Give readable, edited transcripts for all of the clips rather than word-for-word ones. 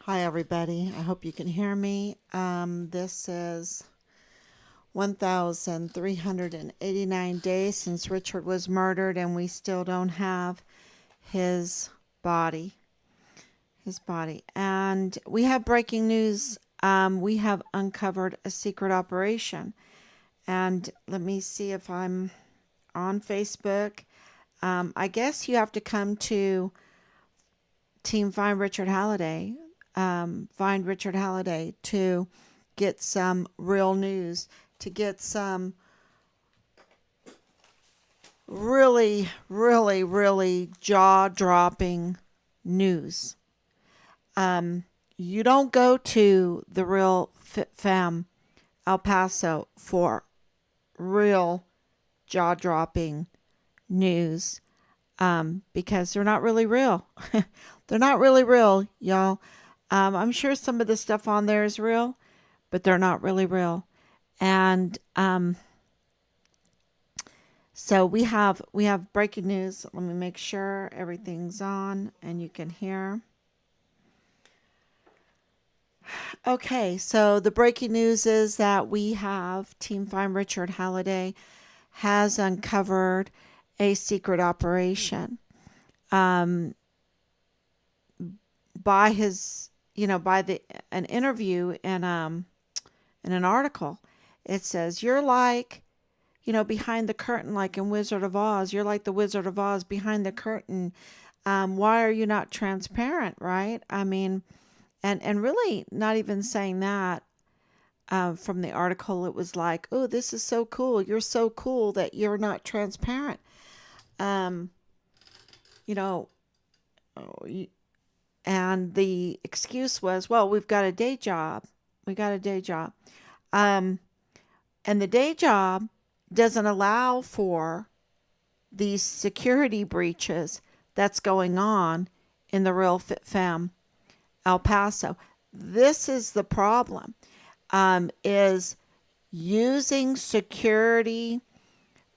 Hi, everybody. I hope you can hear me. This is 1,389 days since Richard was murdered, and we still don't have his body. And we have breaking news. We have uncovered a secret operation. And let me see if I'm on Facebook. I guess you have to come to Team Find Richard Halliday, find Richard Halliday to get some real news, to get some really jaw dropping news. You don't go to the Real Fit Fam El Paso for real jaw dropping news because they're not really real. They're not really real, y'all. I'm sure some of the stuff on there is real, but they're not really real. And so we have breaking news. Let me make sure everything's on and you can hear. Okay, so the breaking news is that we have Team Find Richard Halliday has uncovered a secret operation. By his, by an interview in an article, it says you're like, behind the curtain, like in Wizard of Oz. You're like the Wizard of Oz behind the curtain. Why are you not transparent, right? I mean, and really not even saying that. From the article, it was like, oh, this is so cool. You're so cool that you're not transparent. Um, you know, and the excuse was, well, we've got a day job. We got a day job. Um, and the day job doesn't allow for these security breaches that's going on in the Real Fit Fam El Paso. This is the problem, is using security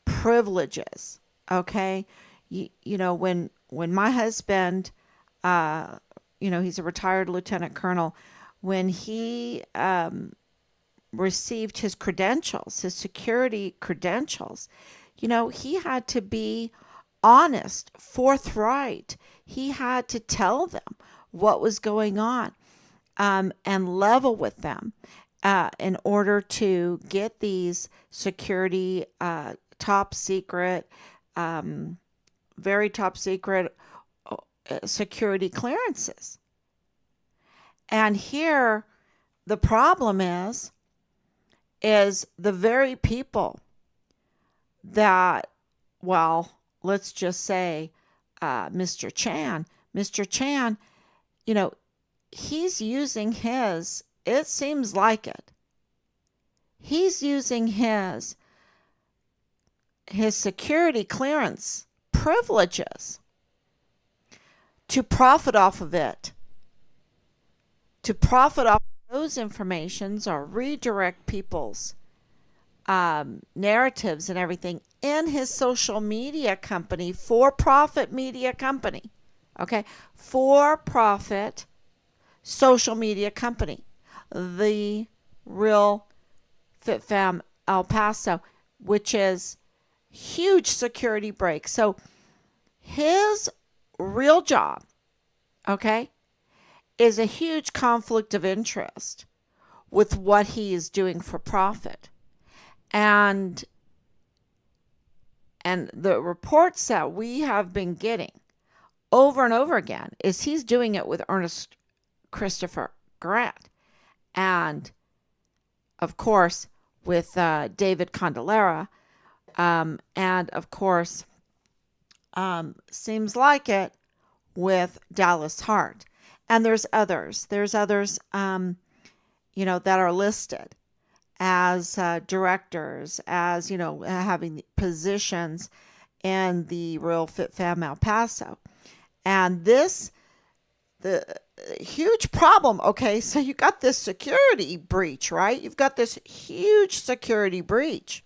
privileges. Okay. When my husband, he's a retired lieutenant colonel, when he received his credentials, his security credentials, he had to be honest, forthright. He had to tell them what was going on, and level with them in order to get these security, top secret, very top secret security clearances. And here the problem is the very people that, well, let's just say Mr. Chan. Mr. Chan, he's using it seems like it. He's using his security clearance privileges to profit off of it, to profit off those informations or redirect people's narratives and everything in his social media company, for-profit media company. Okay, for-profit social media company, the Real Fit Fam El Paso, which is huge security break. So his real job, okay, is a huge conflict of interest with what he is doing for profit. And the reports that we have been getting over and over again is he's doing it with Ernest Christopher Grant, and of course with David Candelera, and of course seems like it with Dallas Hart. And there's others that are listed as directors, as having positions in the Real Fit Fam El Paso. And the huge problem. Okay, so you got this security breach, right? You've got this huge security breach,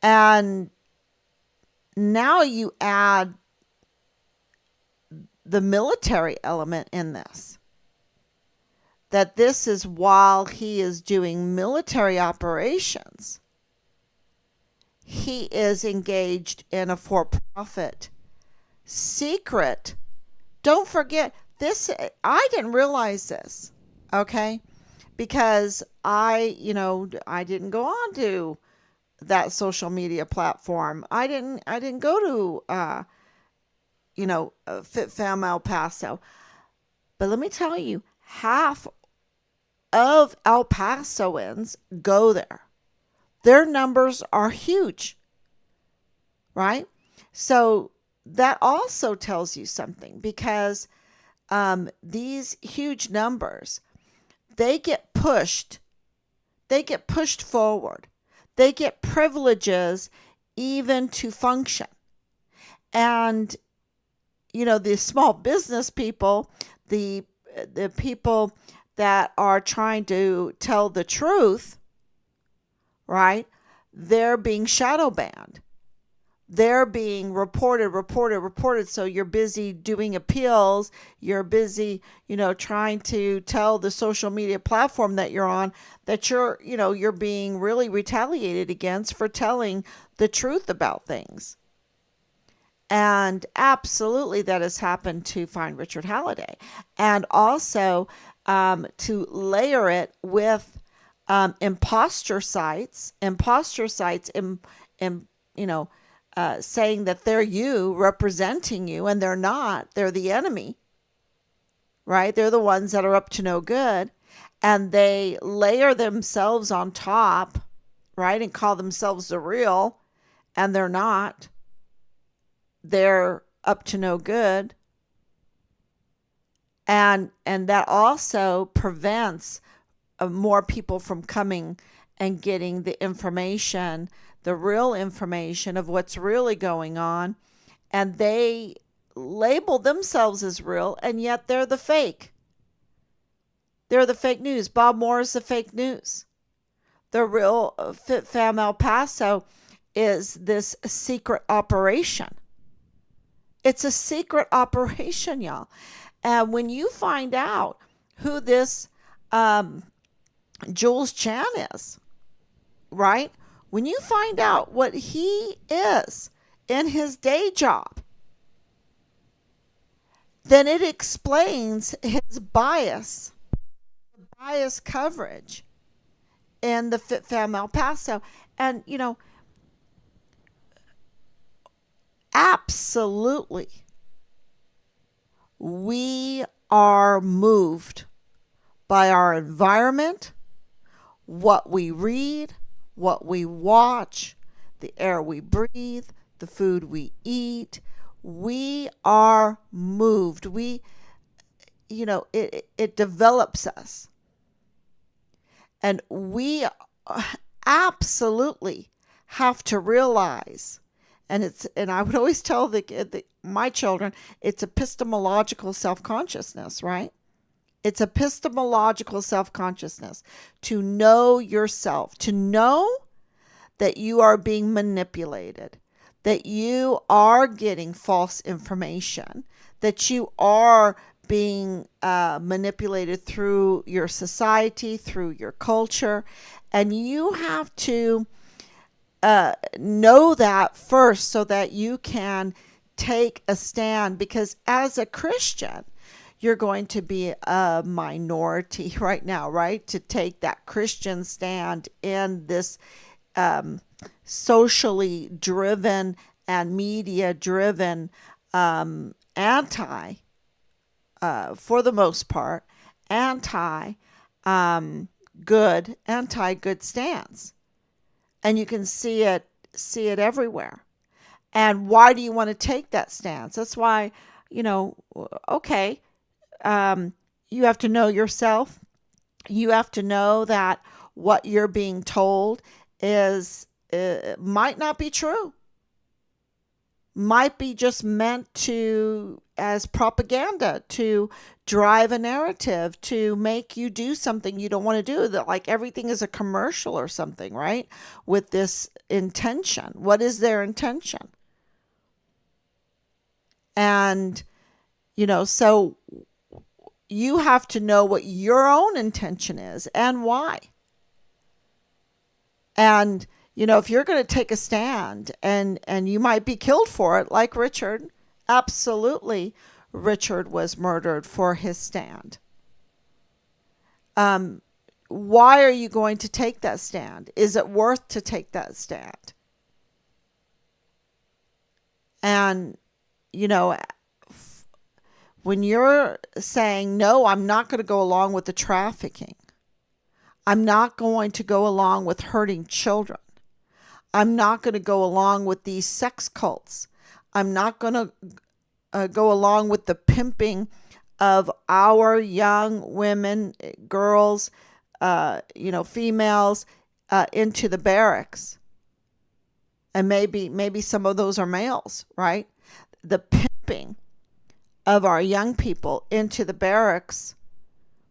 and now you add the military element in this. that this is while he is doing military operations. He is engaged in a for-profit secret. Don't forget this. I didn't realize this. Okay. Because I didn't go on to that social media platform. I didn't go to, Fit Fam El Paso. But let me tell you, half of El Pasoans go there. Their numbers are huge, right? So that also tells you something, because these huge numbers, they get pushed. They get pushed forward. They get privileges even to function. And, the small business people, the people that are trying to tell the truth, right? They're being shadow banned. They're being reported. So you're busy doing appeals. You're busy, trying to tell the social media platform that you're on that you're being really retaliated against for telling the truth about things. And absolutely that has happened to Find Richard Halliday. And also to layer it with imposter sites, saying that they're you, representing you, and they're not. They're the enemy, right? They're the ones that are up to no good. And they layer themselves on top, right? And call themselves the real, and they're not. They're up to no good. And that also prevents more people from coming and getting the information, the real information of what's really going on. And they label themselves as real, and yet they're the fake. They're the fake news. Bob Moore is the fake news. The real Fit Fam El Paso is this secret operation. It's a secret operation, y'all. And when you find out who this Jules Chan is, right? When you find out what he is in his day job, then it explains his bias coverage in the Fit Fam El Paso. And, absolutely, we are moved by our environment, what we read, what we watch, the air we breathe, the food we eat. We are moved. It develops us. And we absolutely have to realize, and I would always tell my children, it's epistemological self-consciousness, right? It's epistemological self-consciousness, to know yourself, to know that you are being manipulated, that you are getting false information, that you are being manipulated through your society, through your culture. And you have to know that first so that you can take a stand, because as a Christian, you're going to be a minority right now, right? To take that Christian stand in this socially driven and media driven for the most part, anti-good stance. And you can see it everywhere. And why do you want to take that stance? That's why, okay, you have to know yourself. You have to know that what you're being told might not be true. Might be just meant as propaganda, to drive a narrative, to make you do something you don't want to do. That, like, everything is a commercial or something, right? With this intention. What is their intention? And, so you have to know what your own intention is and why. And, if you're going to take a stand and you might be killed for it, like Richard, absolutely, Richard was murdered for his stand. Why are you going to take that stand? Is it worth to take that stand? And, when you're saying, no, I'm not going to go along with the trafficking. I'm not going to go along with hurting children. I'm not going to go along with these sex cults. I'm not going to go along with the pimping of our young women, girls, females into the barracks. And maybe some of those are males, right? The pimping of our young people into the barracks,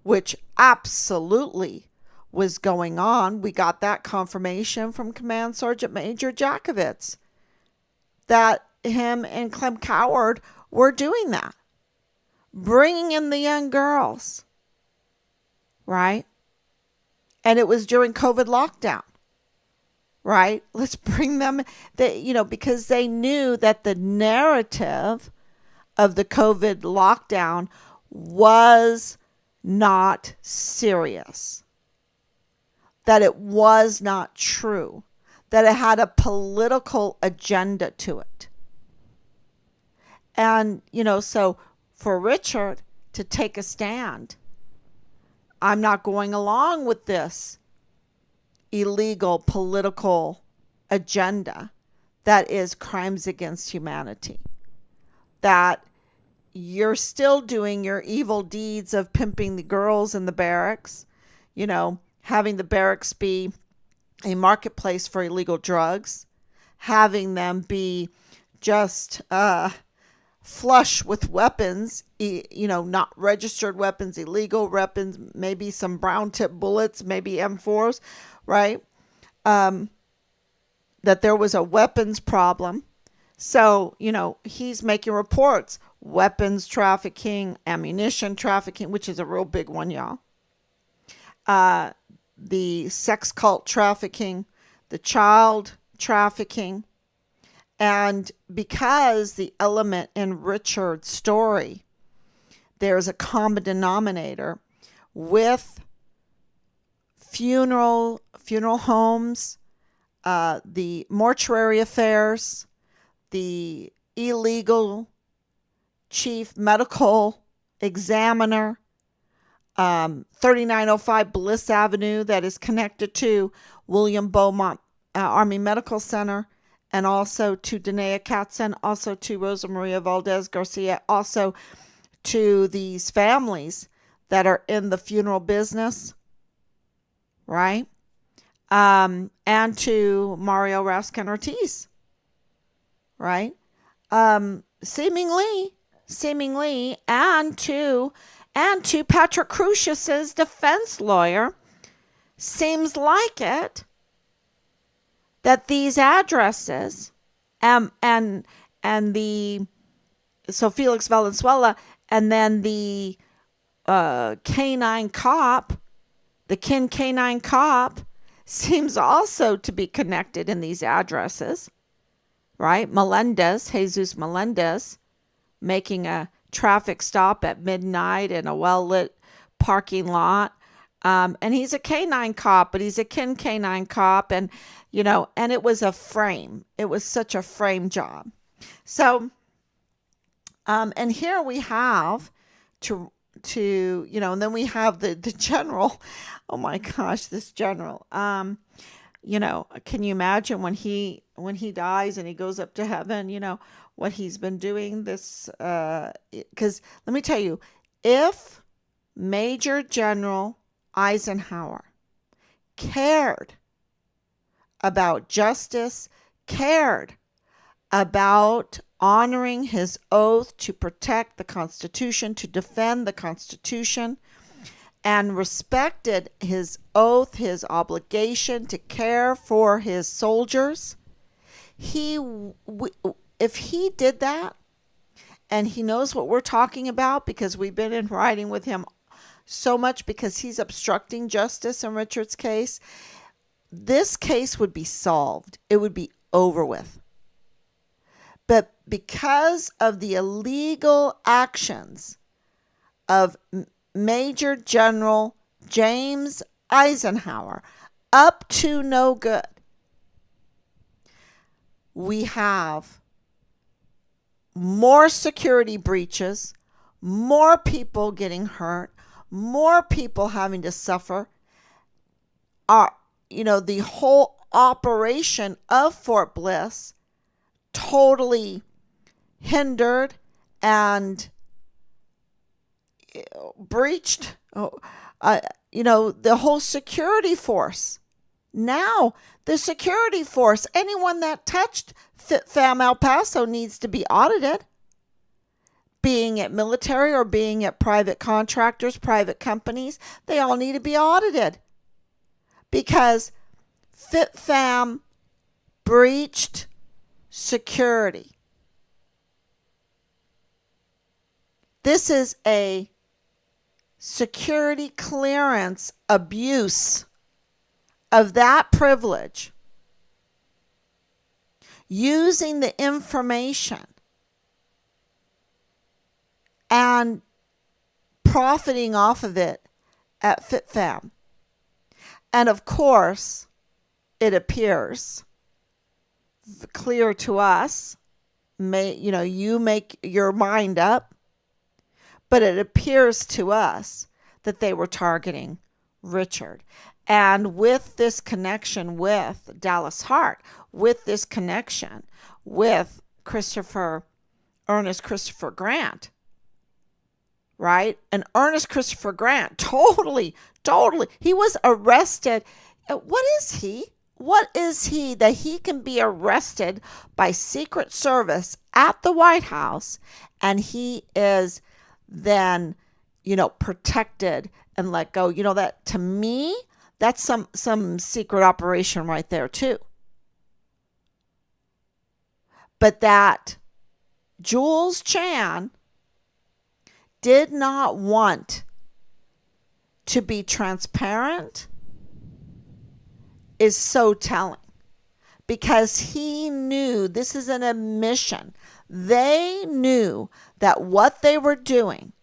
which absolutely was going on. We got that confirmation from Command Sergeant Major Jakovitz that him and Clem Coward were doing that, bringing in the young girls, right? And it was during COVID lockdown, right? Let's bring them, because they knew that the narrative of the COVID lockdown was not serious, that it was not true, that it had a political agenda to it. And, so for Richard to take a stand, I'm not going along with this illegal political agenda that is crimes against humanity, that you're still doing your evil deeds of pimping the girls in the barracks, having the barracks be a marketplace for illegal drugs, having them be just flush with weapons, not registered weapons, illegal weapons, maybe some brown tip bullets, maybe M4s, right? That there was a weapons problem. So, he's making reports, weapons trafficking, ammunition trafficking, which is a real big one, y'all. The sex cult trafficking, the child trafficking. And because the element in Richard's story, there's a common denominator with funeral homes, the mortuary affairs, the illegal chief medical examiner, 3905 Bliss Avenue that is connected to William Beaumont Army Medical Center, and also to Danae Katzen, also to Rosa Maria Valdez Garcia, also to these families that are in the funeral business, right? And to Mario Raskin Ortiz, right? Seemingly, and to Patrick Crucius's defense lawyer, seems like it that these addresses and the so Felix Valenzuela and then the canine cop, the canine cop, seems also to be connected in these addresses, right? Jesus Melendez, making a traffic stop at midnight in a well-lit parking lot. And he's a canine cop, but he's a canine cop. And, and it was a frame. It was such a frame job. So, and here we have to and then we have the general. Oh my gosh, this general. Can you imagine when he dies and he goes up to heaven, what he's been doing this, because let me tell you, if Major General Eisenhower cared about justice, cared about honoring his oath to protect the Constitution, to defend the Constitution, and respected his oath, his obligation to care for his soldiers, if he did that, and he knows what we're talking about because we've been in writing with him so much because he's obstructing justice in Richard's case, this case would be solved. It would be over with. But because of the illegal actions of Major General James Eisenhower, up to no good, we have more security breaches, more people getting hurt, more people having to suffer. The whole operation of Fort Bliss totally hindered and breached, the whole security force. Now, the security force, anyone that touched FitFam El Paso needs to be audited. Being it military or being it private contractors, private companies, they all need to be audited. Because FitFam breached security. This is a security clearance abuse of that privilege, using the information and profiting off of it at FitFam. And of course, it appears clear to us, you make your mind up, but it appears to us that they were targeting Richard. And with this connection with Dallas Hart, with this connection with Ernest Christopher Grant, right? And Ernest Christopher Grant, totally, he was arrested. What is he? What is he that he can be arrested by Secret Service at the White House, and he is then, protected and let go? That, to me, that's some secret operation right there too. But that Jules Chan did not want to be transparent is so telling, because he knew this is an admission. They knew that what they were doing,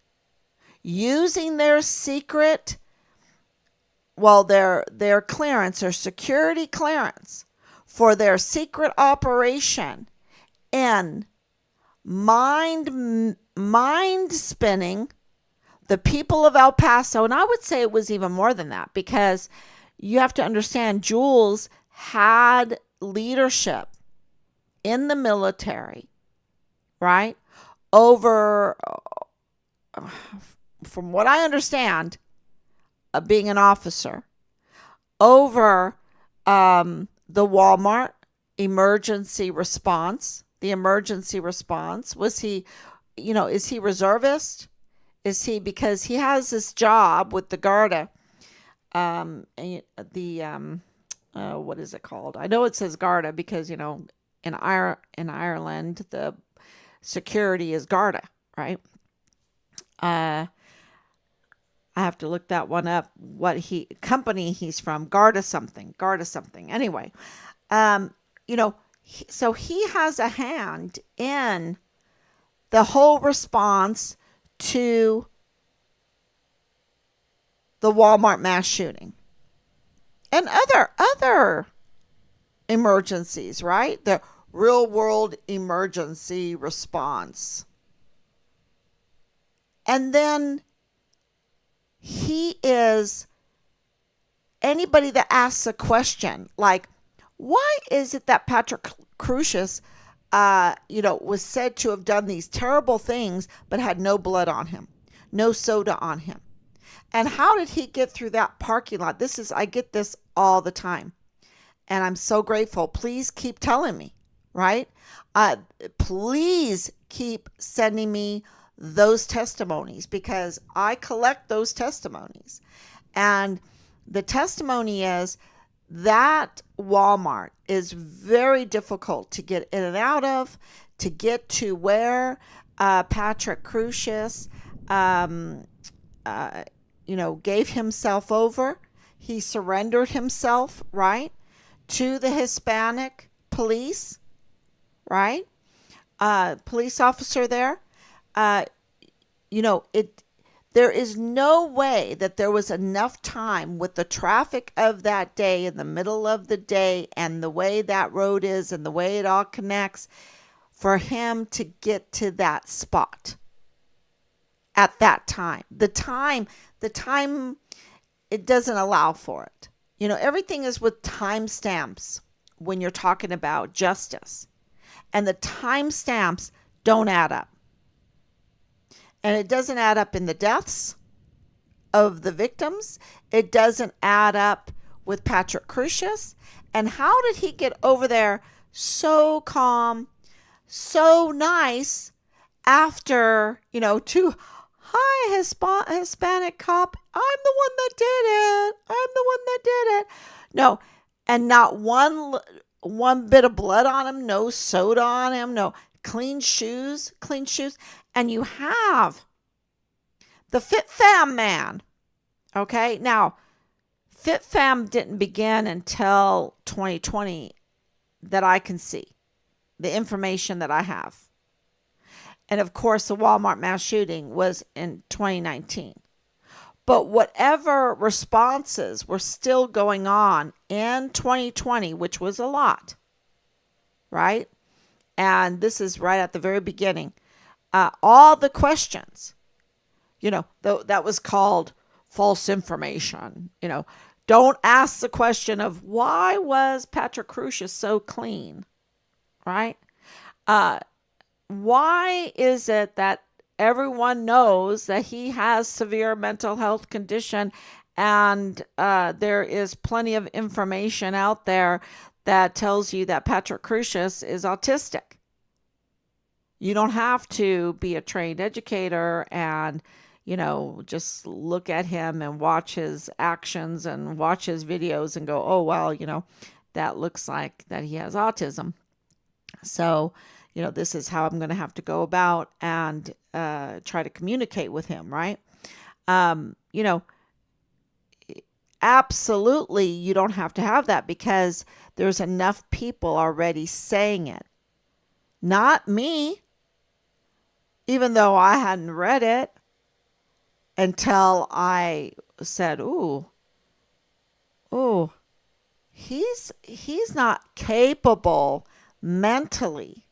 using their secret, their clearance or security clearance for their secret operation in mind spinning the people of El Paso. And I would say it was even more than that, because you have to understand, Jules had leadership in the military, right? Over, from what I understand, being an officer, over the Walmart emergency response. The emergency response, was he, is he reservist? Is he, because he has this job with the Garda, what is it called? I know it says Garda because, in Ireland, the security is Garda, right? I have to look that one up, what company he's from, Garda something. Anyway, so he has a hand in the whole response to the Walmart mass shooting and other emergencies, right? The real world emergency response. And then he is anybody that asks a question like, why is it that Patrick Crucius, was said to have done these terrible things, but had no blood on him, no soda on him? And how did he get through that parking lot? I get this all the time. And I'm so grateful. Please keep telling me, right? Please keep sending me those testimonies, because I collect those testimonies. And the testimony is that Walmart is very difficult to get in and out of, to get to where Patrick Crucius, um, uh, gave himself over. He surrendered himself, right, to the Hispanic police, right? Police officer there. Uh, it. There is no way that there was enough time with the traffic of that day in the middle of the day and the way that road is and the way it all connects for him to get to that spot at that time. The time, it doesn't allow for it. Everything is with timestamps when you're talking about justice, and the timestamps don't add up. And it doesn't add up in the deaths of the victims. It doesn't add up with Patrick Crucius. And how did he get over there so calm, so nice after, two Hispanic cop, I'm the one that did it. I'm the one that did it. No, and not one bit of blood on him, no soda on him, no clean shoes. And you have the Fit Fam man. Okay, now Fit Fam didn't begin until 2020 that I can see, the information that I have. And of course, the Walmart mass shooting was in 2019. But whatever responses were still going on in 2020, which was a lot, right? And this is right at the very beginning. All the questions, that was called false information. Don't ask the question of why was Patrick Crucius so clean, right? Why is it that everyone knows that he has severe mental health condition, and there is plenty of information out there that tells you that Patrick Crucius is autistic? You don't have to be a trained educator and, just look at him and watch his actions and watch his videos and go, oh, well, that looks like that he has autism. So, this is how I'm going to have to go about and try to communicate with him, right? Absolutely, you don't have to have that because there's enough people already saying it. Not me, even though I hadn't read it until I said, ooh, he's not capable mentally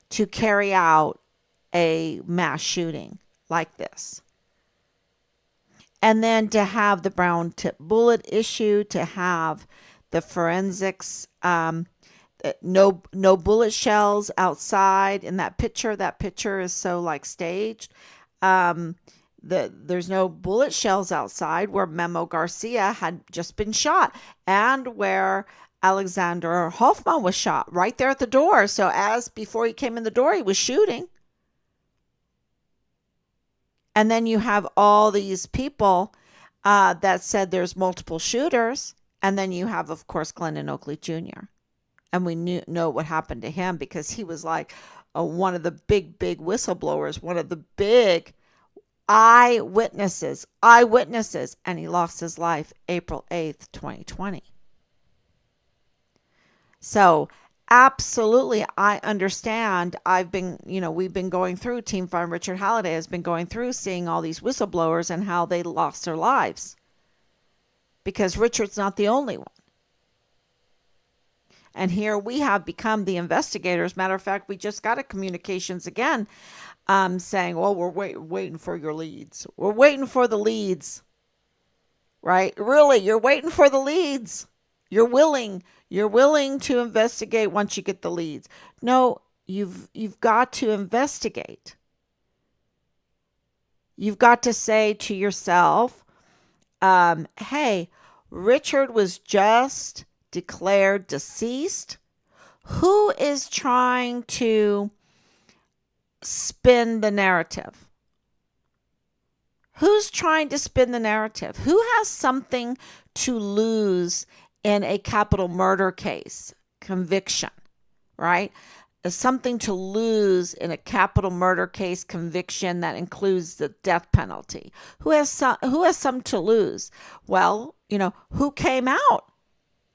to carry out a mass shooting like this. And then to have the brown tip bullet issue, to have the forensics, no bullet shells outside in that picture. That picture is so like staged. There's no bullet shells outside where Memo Garcia had just been shot and where Alexander Hoffman was shot right there at the door. So before he came in the door, he was shooting. And then you have all these people that said there's multiple shooters. And then you have, of course, Glendon Oakley Jr. And we know what happened to him because he was like one of the big whistleblowers, one of the big eyewitnesses, and he lost his life April 8th, 2020. So absolutely, I understand. We've been going through, Team Farm Richard Halliday has been going through seeing all these whistleblowers and how they lost their lives because Richard's not the only one. And here we have become the investigators. Matter of fact, we just got a communications again saying, well, we're waiting for your leads. We're waiting for the leads, right? Really, you're waiting for the leads. You're willing to investigate once you get the leads. No, you've got to investigate. You've got to say to yourself, hey, Richard was just declared deceased. Who is trying to spin the narrative? Who's trying to spin the narrative? Who has something to lose in a capital murder case conviction, right? something to lose in a capital murder case conviction that includes the death penalty? Who has some to lose? Well, who came out?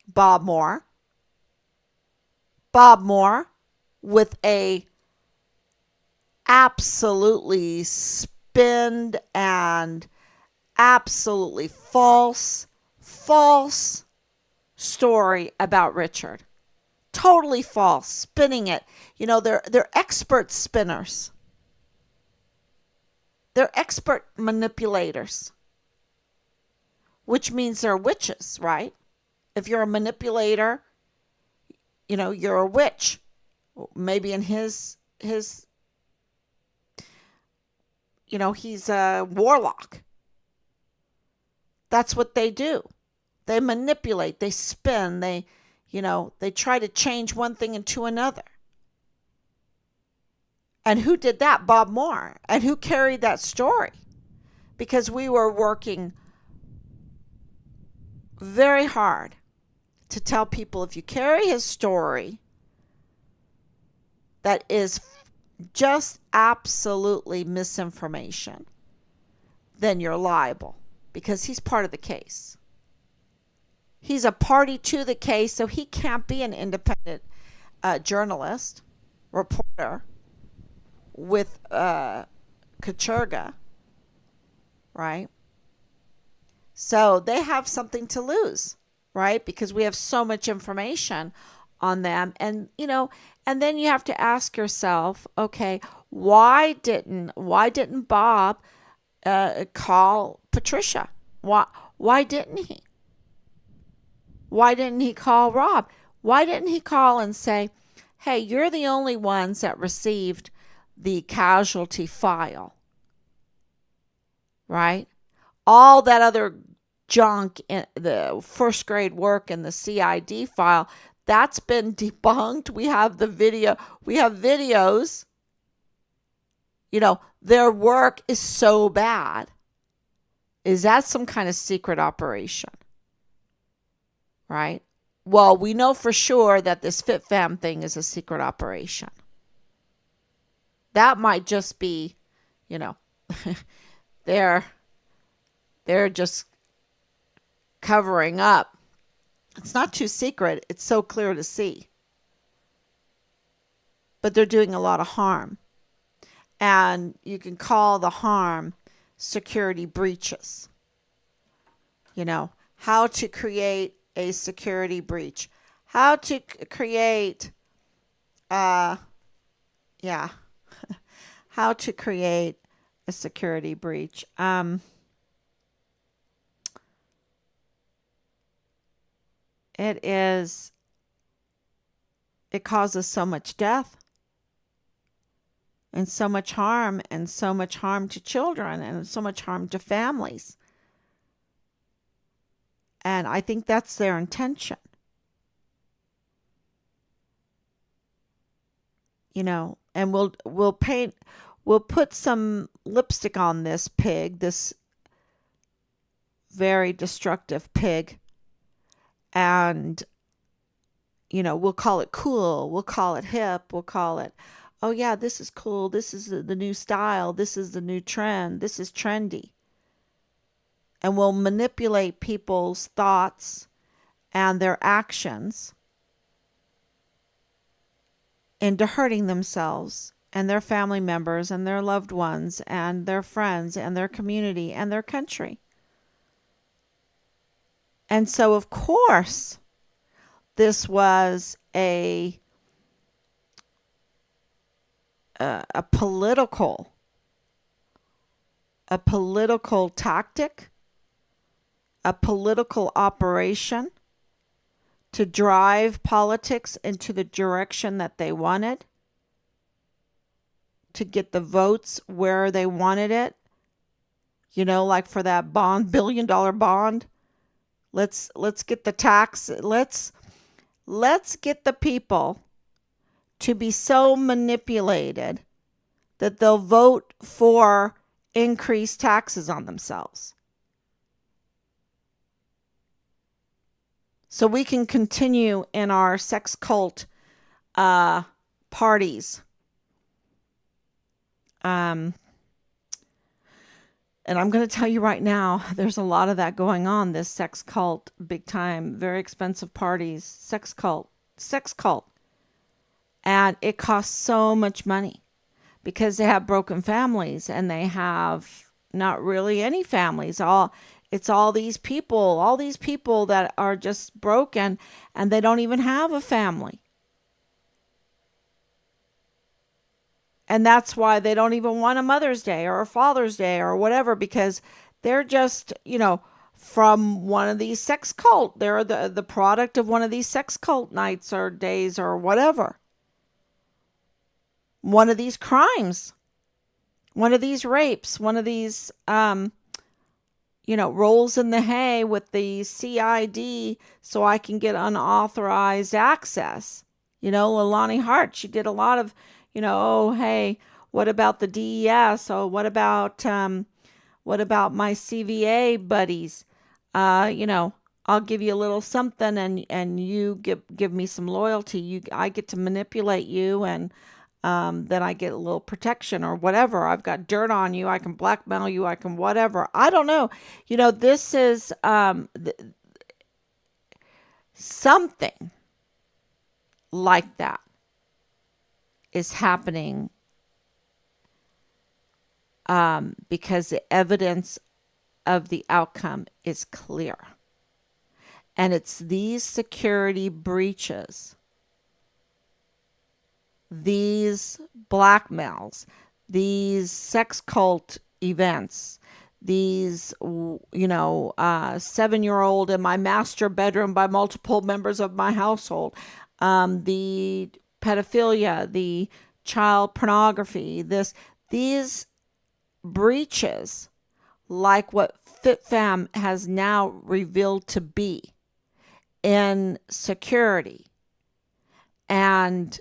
Bob Moore. Bob Moore with a absolutely spinned and absolutely false story about Richard. Totally false, spinning it. They're expert spinners. They're expert manipulators, which means they're witches, right? If you're a manipulator, you're a witch. Maybe in his he's a warlock. That's what they do. They manipulate, they spin, they try to change one thing into another. And who did that? Bob Moore. And who carried that story? Because we were working very hard to tell people, if you carry his story that is just absolutely misinformation, then you're liable, because he's part of the case. He's a party to the case, so he can't be an independent journalist, reporter with Kacherga, right? So they have something to lose, right? Because we have so much information on them. And, and then you have to ask yourself, okay, why didn't Bob call Patricia? Why didn't he? Why didn't he call Rob? Why didn't he call and say, hey, you're the only ones that received the casualty file, right? All that other junk in the first grade work in the CID file, that's been debunked. We have the video. We have videos. Their work is so bad. Is that some kind of secret operation? Right? Well, we know for sure that this FitFam thing is a secret operation. That might just be, they're just covering up. It's not too secret. It's so clear to see. But they're doing a lot of harm. And you can call the harm security breaches. How to create a security breach. How to create, how to create a security breach. It causes so much death and so much harm to children and so much harm to families. And I think that's their intention. And we'll put some lipstick on this pig, this very destructive pig. And, we'll call it cool. We'll call it hip. We'll call it, oh yeah, this is cool. This is the new style. This is the new trend. This is trendy. And we'll manipulate people's thoughts and their actions into hurting themselves and their family members and their loved ones and their friends and their community and their country. And so, of course, this was a political tactic, a political operation to drive politics into the direction that they wanted, to get the votes where they wanted it. Like for that bond, $1 billion bond. Let's get the tax. Let's get the people to be so manipulated that they'll vote for increased taxes on themselves. So we can continue in our sex cult parties. Um, and I'm going to tell you right now, there's a lot of that going on. This sex cult, big time, very expensive parties, sex cult. And it costs so much money because they have broken families and they have not really any families. It's all these people that are just broken and they don't even have a family. And that's why they don't even want a Mother's Day or a Father's Day or whatever, because they're just, from one of these sex cult. They're the product of one of these sex cult nights or days or whatever. One of these crimes, one of these rapes, one of these, rolls in the hay with the CID so I can get unauthorized access. Alani Hart, she did a lot of, oh, hey, what about the DES? Oh, what about my CVA buddies? I'll give you a little something and you give me some loyalty. I get to manipulate you and then I get a little protection or whatever. I've got dirt on you. I can blackmail you. I can whatever. I don't know. This is something like that is happening because the evidence of the outcome is clear. And it's these security breaches, these blackmails, these sex cult events, these, 7-year-old in my master bedroom by multiple members of my household, the pedophilia, the child pornography, these breaches, like what FitFam has now revealed to be in security and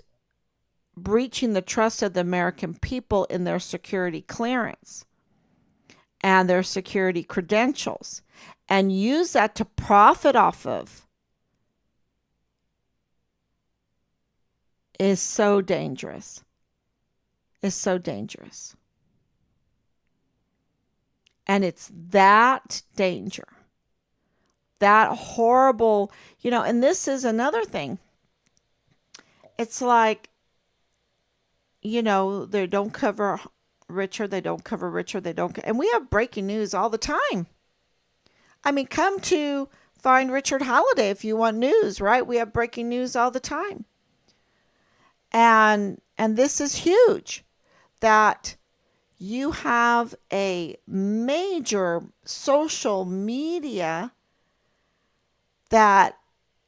breaching the trust of the American people in their security clearance and their security credentials, and use that to profit off of, is so dangerous. Is so dangerous. And it's that danger, that horrible, and this is another thing. It's like, they don't cover Richard, and we have breaking news all the time. I mean, come to Find Richard Holiday if you want news, right? We have breaking news all the time. And this is huge, that you have a major social media that,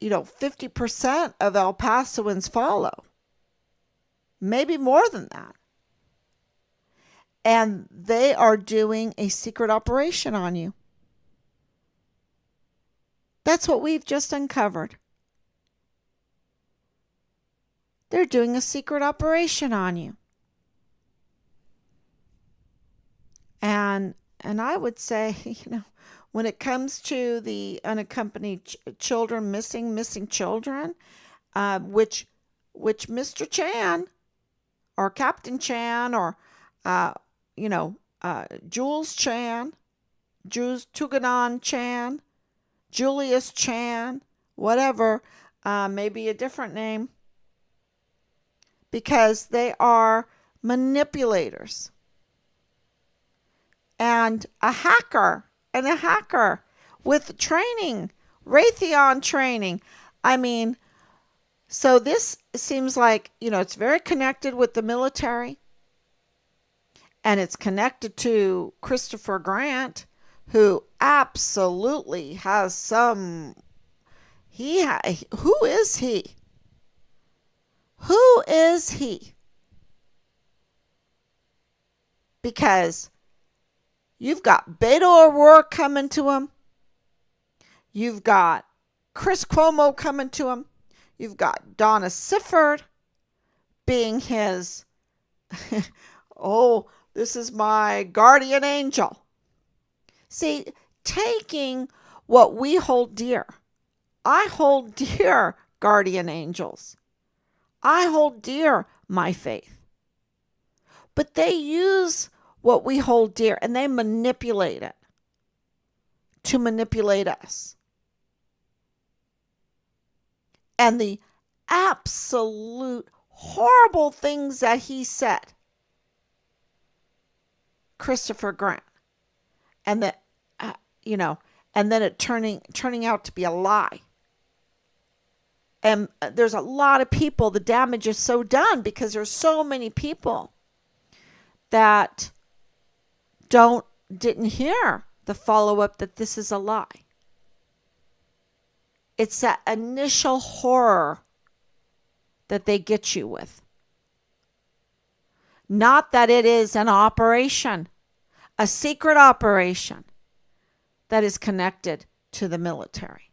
50% of El Pasoans follow. Maybe more than that. And they are doing a secret operation on you. That's what we've just uncovered. They're doing a secret operation on you. And I would say, when it comes to the unaccompanied children, missing children, which Mr. Chan or Captain Chan or, Jules Chan, Jules Tuganon Chan, Julius Chan, whatever, maybe a different name, because they are manipulators and a hacker with training, Raytheon training. I mean, so this seems like, it's very connected with the military, and it's connected to Christopher Grant, who absolutely has some, who is he? Who is he? Because you've got Beto O'Rourke coming to him. You've got Chris Cuomo coming to him. You've got Donna Sifford being his, oh, this is my guardian angel. See, taking what we hold dear. I hold dear guardian angels. I hold dear my faith. But they use what we hold dear and they manipulate it to manipulate us. And the absolute horrible things that he said, Christopher Grant, and that, and then it turning out to be a lie. And there's a lot of people, the damage is so done because there's so many people that didn't hear the follow-up that this is a lie. It's that initial horror that they get you with. Not that it is an operation, a secret operation that is connected to the military.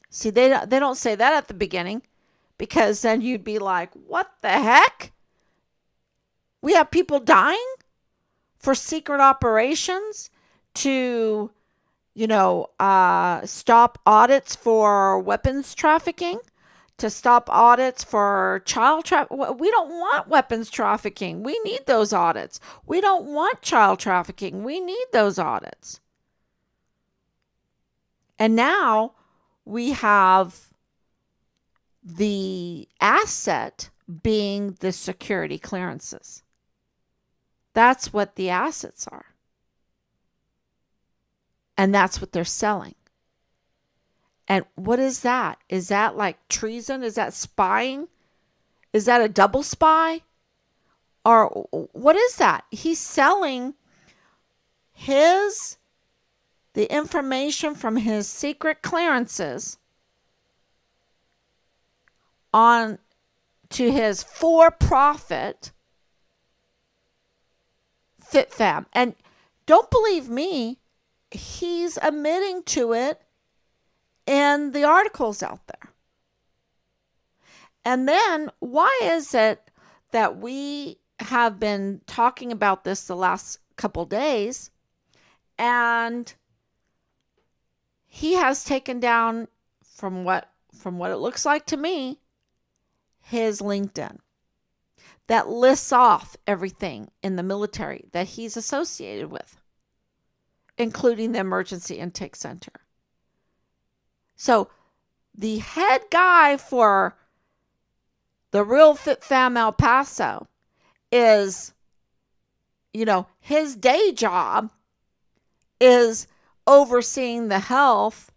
See, they don't say that at the beginning, because then you'd be like, what the heck? We have people dying for secret operations to, stop audits for weapons trafficking, to stop audits for child trafficking. We don't want weapons trafficking. We need those audits. We don't want child trafficking. We need those audits. And now we have the asset being the security clearances. That's what the assets are. And that's what they're selling. And what is that? Is that like treason? Is that spying? Is that a double spy? Or what is that? He's selling the information from his secret clearances on to his for-profit FitFam. And don't believe me, he's admitting to it in the articles out there. And then why is it that we have been talking about this the last couple days, and he has taken down, from what it looks like to me, his LinkedIn that lists off everything in the military that he's associated with, including the emergency intake center. So the head guy for the Real Fit Fam El Paso is, his day job is overseeing the health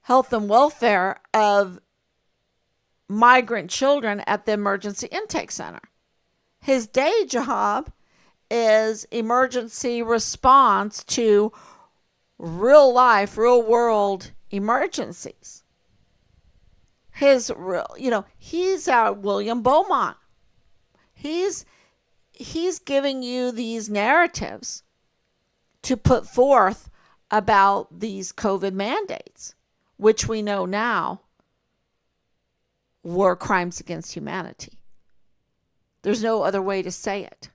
and welfare of migrant children at the emergency intake center. His day job is emergency response to real life, real world emergencies. He's William Beaumont. He's giving you these narratives to put forth about these COVID mandates, which we know now were crimes against humanity. There's no other way to say it.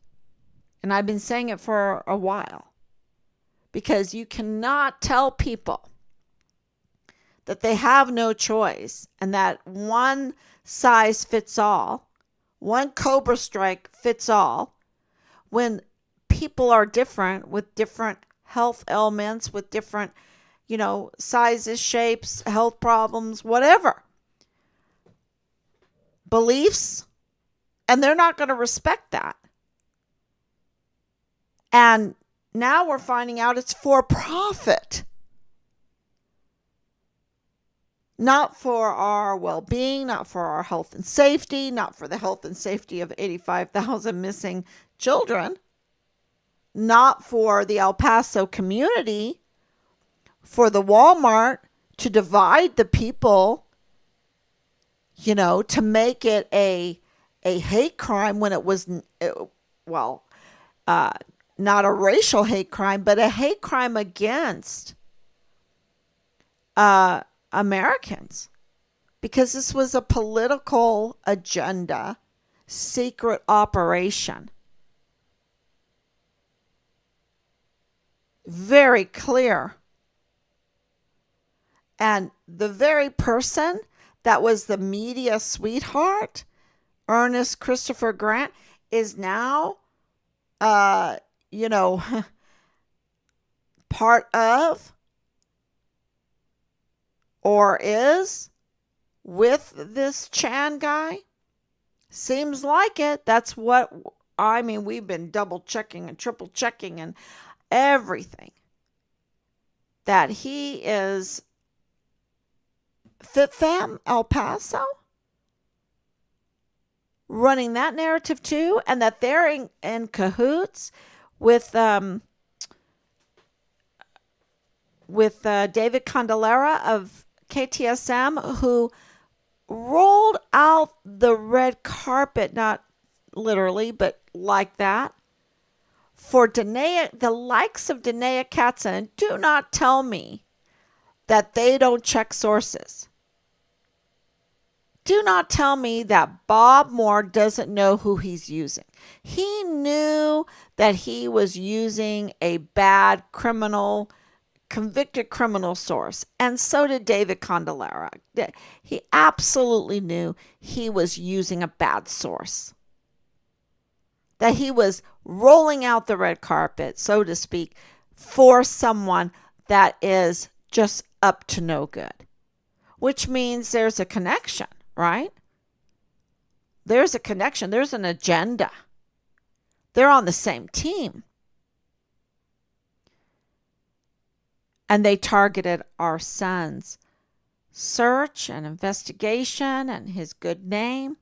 And I've been saying it for a while, because you cannot tell people that they have no choice and that one size fits all, one Cobra Strike fits all, when people are different with different health ailments, with different, sizes, shapes, health problems, whatever, beliefs, and they're not going to respect that. And now we're finding out it's for profit. Not for our well-being, not for our health and safety, not for the health and safety of 85,000 missing children, not for the El Paso community, for the Walmart to divide the people, to make it a hate crime when it was, not a racial hate crime, but a hate crime against Americans, because this was a political agenda, secret operation. Very clear. And the very person that was the media sweetheart Ernest Christopher Grant is now, uh, you know, part of or is with this Chan guy? Seems like it. That's what I mean. We've been double checking and triple checking and everything that he is FitFam El Paso running that narrative too, and that they're in cahoots with David Candelera of KTSM, who rolled out the red carpet, not literally, but like that, for Danae, the likes of Danae Katzen. Do not tell me that they don't check sources. Do not tell me that Bob Moore doesn't know who he's using. He knew that he was using a bad criminal, convicted criminal source. And so did David Candelera. He absolutely knew he was using a bad source. That he was rolling out the red carpet, so to speak, for someone that is just up to no good. Which means there's a connection, right? There's a connection. There's an agenda. They're on the same team. And they targeted our son's search and investigation and his good name.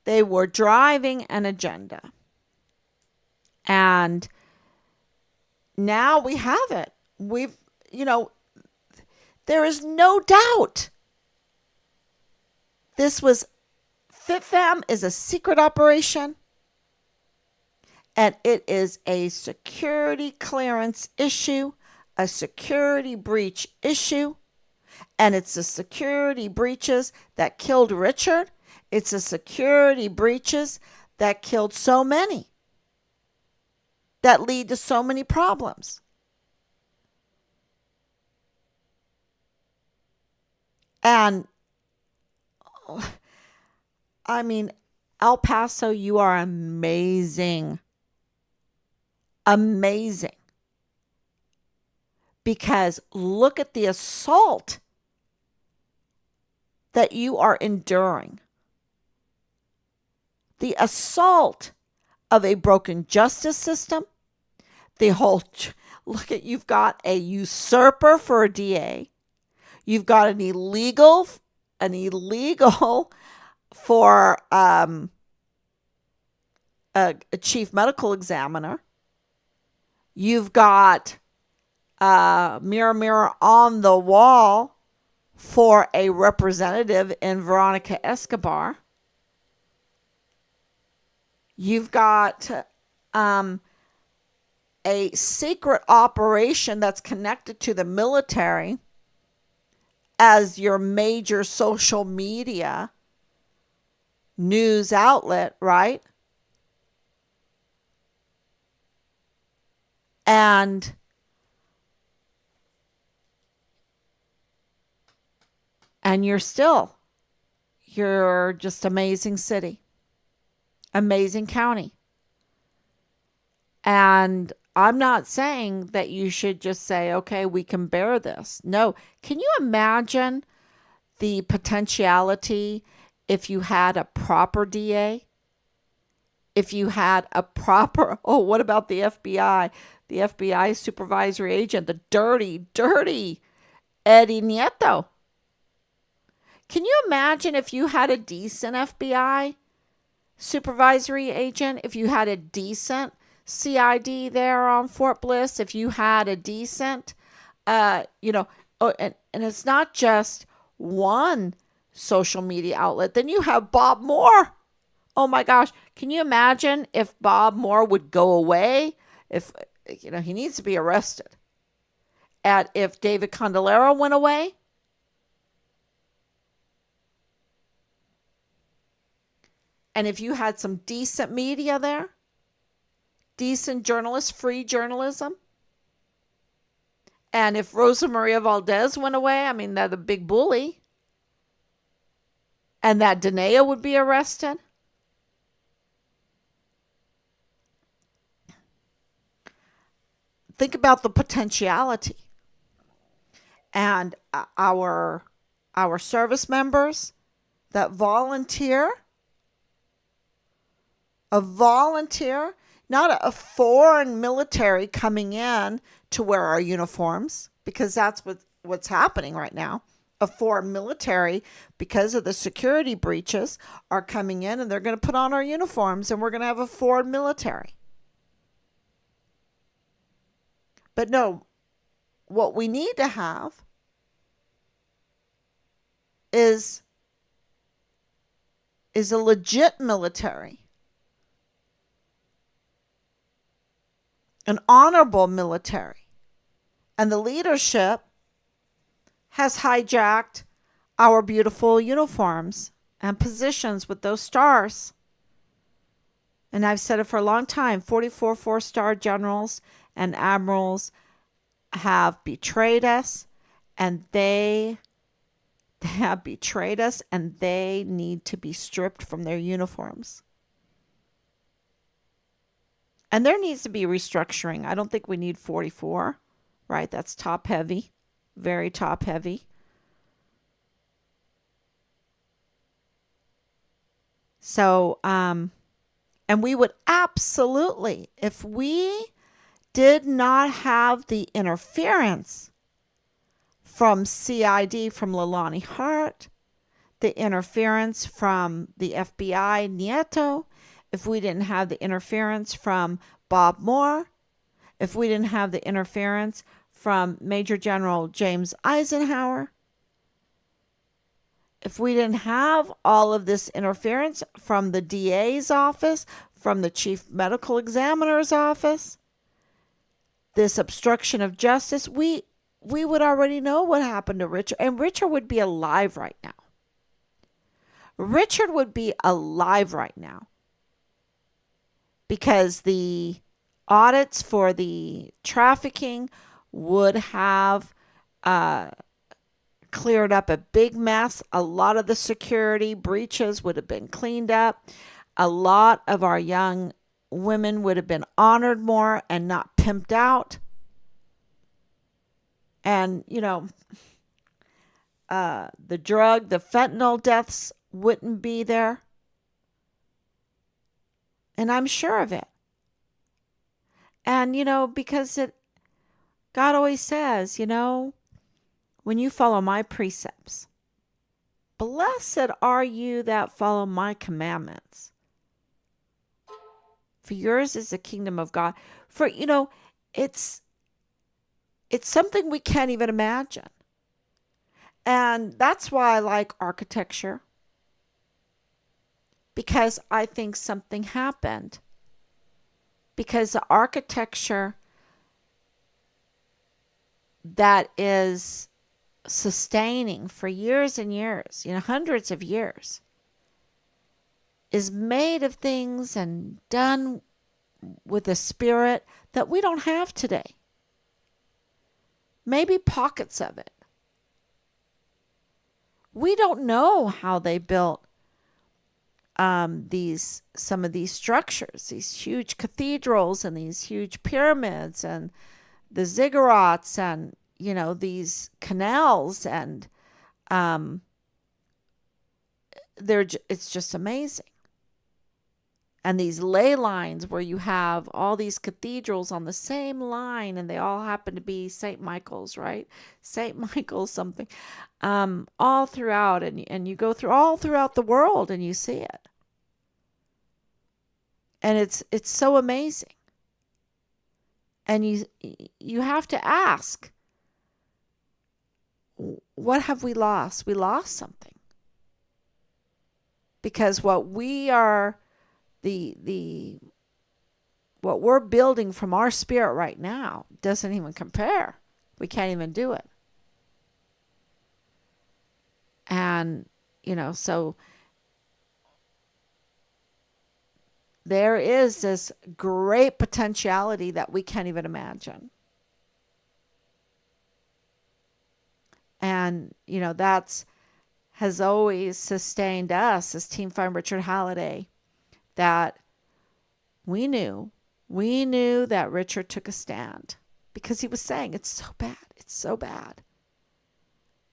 They were driving an agenda. And now we have it. There is no doubt this was FitFam is a secret operation, and it is a security clearance issue, a security breach issue, and it's the security breaches that killed Richard. It's the security breaches that killed so many, that lead to so many problems. And I mean, El Paso, you are amazing. Amazing. Because look at the assault that you are enduring. The assault of a broken justice system. The whole, look at, you've got a usurper for a DA. You've got an illegal for a chief medical examiner. You've got mirror, mirror on the wall for a representative in Veronica Escobar. You've got a secret operation that's connected to the military as your major social media news outlet, right? And you're just amazing city, amazing county. And I'm not saying that you should just say, okay, we can bear this. No. Can you imagine the potentiality if you had a proper DA? If you had a proper, what about the FBI? The FBI supervisory agent, the dirty, dirty Eddie Nieto. Can you imagine if you had a decent FBI supervisory agent? If you had a decent CID there on Fort Bliss, if you had a decent, and it's not just one social media outlet, then you have Bob Moore. Oh my gosh. Can you imagine if Bob Moore would go away? If, he needs to be arrested. And if David Candelera went away? And if you had some decent media there? Decent journalists, free journalism? And if Rosa Maria Valdez went away, I mean, they're the big bully. And that Danae would be arrested. Think about the potentiality. And our service members that volunteer, a volunteer, not a foreign military coming in to wear our uniforms, because that's what's happening right now. A foreign military, because of the security breaches, are coming in and they're going to put on our uniforms and we're going to have a foreign military. But no, what we need to have is a legit military, an honorable military. And the leadership has hijacked our beautiful uniforms and positions with those stars. And I've said it for a long time, 44 four-star generals and admirals have betrayed us, and they have betrayed us, and they need to be stripped from their uniforms. And there needs to be restructuring. I don't think we need 44, right? That's top heavy, very top heavy. So, and we would absolutely, if we did not have the interference from CID, from Leilani Hart, the interference from the FBI, Nieto, if we didn't have the interference from Bob Moore, if we didn't have the interference from Major General James Eisenhower, if we didn't have all of this interference from the DA's office, from the Chief Medical Examiner's office, this obstruction of justice, we would already know what happened to Richard. And Richard would be alive right now. Richard would be alive right now. Because the audits for the trafficking would have cleared up a big mess. A lot of the security breaches would have been cleaned up. A lot of our young women would have been honored more and not pimped out. And, the fentanyl deaths wouldn't be there. And I'm sure of it. And, because God always says, when you follow my precepts, blessed are you that follow my commandments. For yours is the kingdom of God. For, it's something we can't even imagine. And that's why I like architecture. Because I think something happened. Because the architecture that is sustaining for years and years, hundreds of years, is made of things and done with a spirit that we don't have today. Maybe pockets of it. We don't know how they built some of these structures, these huge cathedrals and these huge pyramids and the ziggurats and these canals, and it's just amazing. And these ley lines where you have all these cathedrals on the same line, and they all happen to be St. Michael's, right? St. Michael's something, all throughout, and you go through all throughout the world and you see it. And it's so amazing. And you have to ask, what have we lost? We lost something. Because what we are, what we're building from our spirit right now doesn't even compare. We can't even do it. And, so there is this great potentiality that we can't even imagine. And, that's has always sustained us as Team Farm Richard Halliday, that we knew that Richard took a stand because he was saying, it's so bad. It's so bad.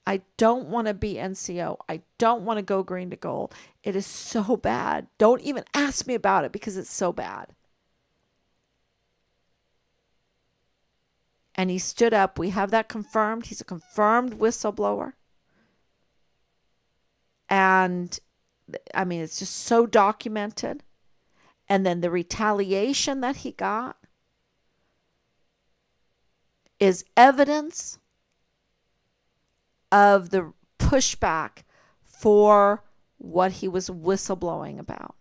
I don't want to be NCO. I don't want to go green to gold. It is so bad. Don't even ask me about it because it's so bad. And he stood up. We have that confirmed. He's a confirmed whistleblower. And I mean, it's just so documented. And then the retaliation that he got is evidence of the pushback for what he was whistleblowing about.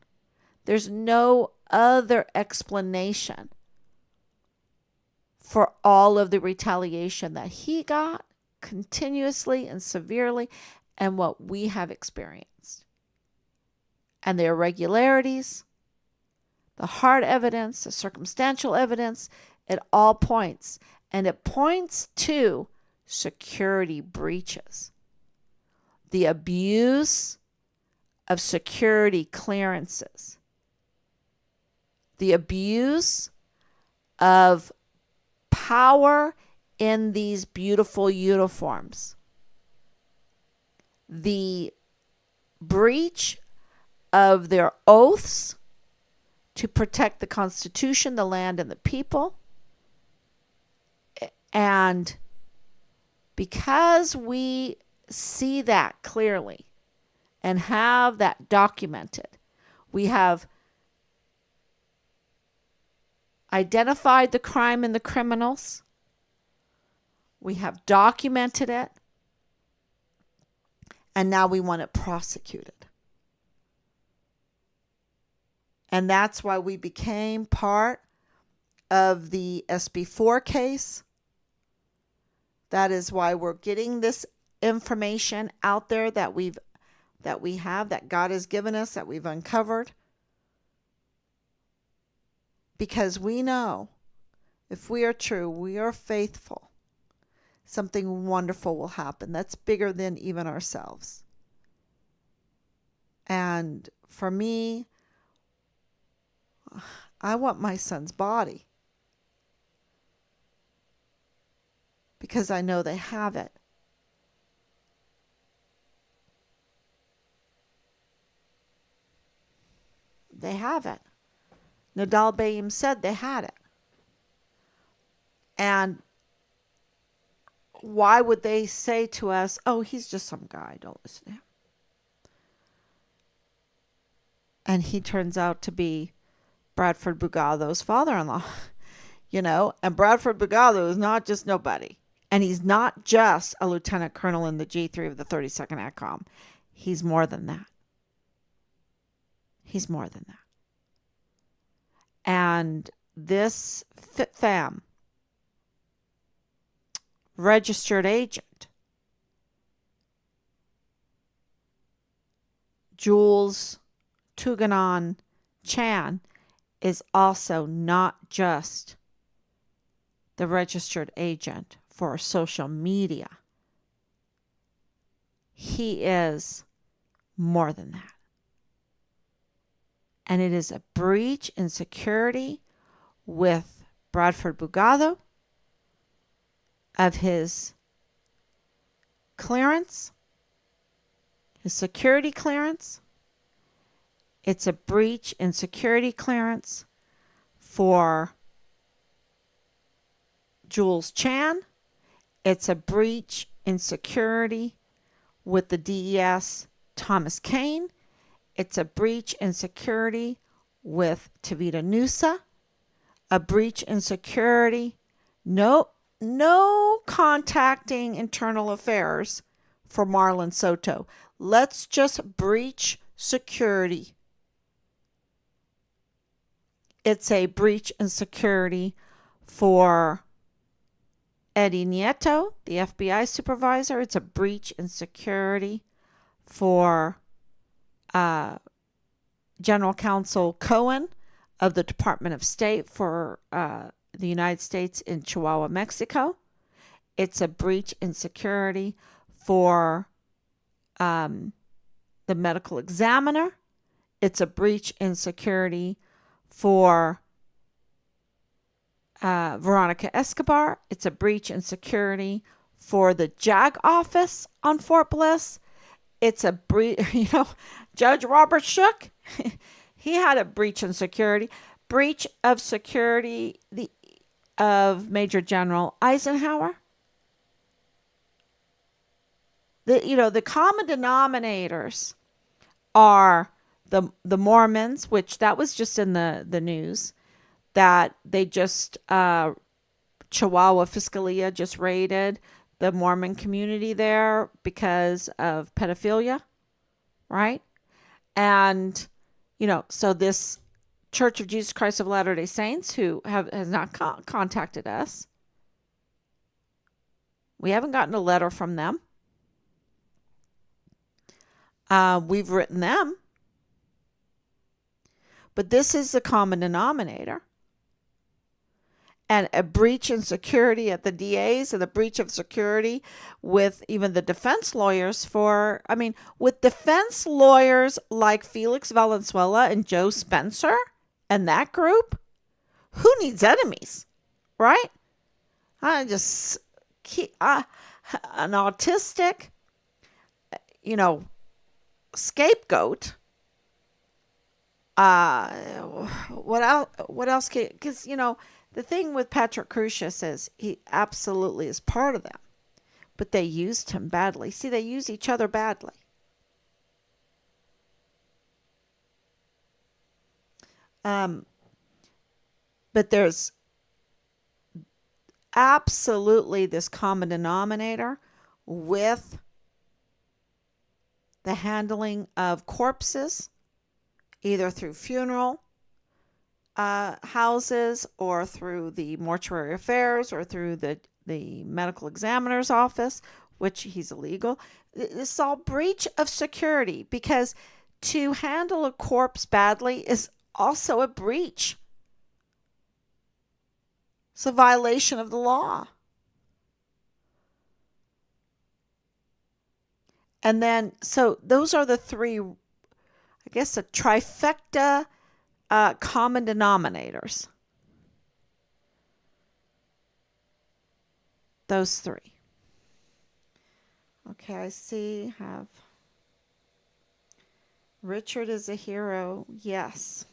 There's no other explanation for all of the retaliation that he got continuously and severely, and what we have experienced. And the irregularities, the hard evidence, the circumstantial evidence, it all points. And it points to security breaches. The abuse of security clearances. The abuse of power in these beautiful uniforms. The breach of their oaths to protect the Constitution, the land, and the people. And because we see that clearly and have that documented, we have identified the crime and the criminals. We have documented it. And now we want it prosecuted. And that's why we became part of the SB4 case. That is why we're getting this information out there that we have, that God has given us, that we've uncovered. Because we know if we are true, we are faithful, something wonderful will happen that's bigger than even ourselves. And for me, I want my son's body because I know they have it. They have it. Nadal Bayim said they had it. And why would they say to us, oh, he's just some guy, don't listen to him? And he turns out to be Bradford Bugado's father-in-law, and Bradford Bugado is not just nobody. And he's not just a lieutenant colonel in the G3 of the 32nd ATCOM. He's more than that. He's more than that. And this FitFam registered agent, Jules Tuganon Chan, is also not just the registered agent for social media. He is more than that. And it is a breach in security with Bradford Bugado of his clearance, his security clearance. It's a breach in security clearance for Jules Chan. It's a breach in security with the DES Thomas Kane. It's a breach in security with Tavita Nusa. A breach in security. No contacting internal affairs for Marlon Soto. Let's just breach security. It's a breach in security for Eddie Nieto, the FBI supervisor. It's a breach in security for General Counsel Cohen of the Department of State for the United States in Chihuahua, Mexico. It's a breach in security for the medical examiner. It's a breach in security for Veronica Escobar. It's a breach in security for the JAG office on Fort Bliss. It's a breach, Judge Robert Shook, he had a breach in security. Breach of security of Major General Eisenhower. The common denominators are the Mormons, which that was just in the news, that they just Chihuahua Fiscalia just raided the Mormon community there because of pedophilia, right? And so this Church of Jesus Christ of Latter-day Saints, who has not contacted us, we haven't gotten a letter from them. We've written them, but this is the common denominator. And a breach in security at the DAs, and the breach of security with even the defense lawyers with defense lawyers like Felix Valenzuela and Joe Spencer and that group, who needs enemies, right? I just keep an autistic, scapegoat. What else? What else? Because the thing with Patrick Crusius is he absolutely is part of them, but they used him badly. See, they use each other badly. But there's absolutely this common denominator with the handling of corpses, either through funeral houses or through the mortuary affairs or through the medical examiner's office, which he's illegal. This is all breach of security, because to handle a corpse badly is also a breach. It's a violation of the law. And then, so those are the three, I guess, a trifecta common denominators. Those three. Okay, I see. Have Richard is a hero. Yes,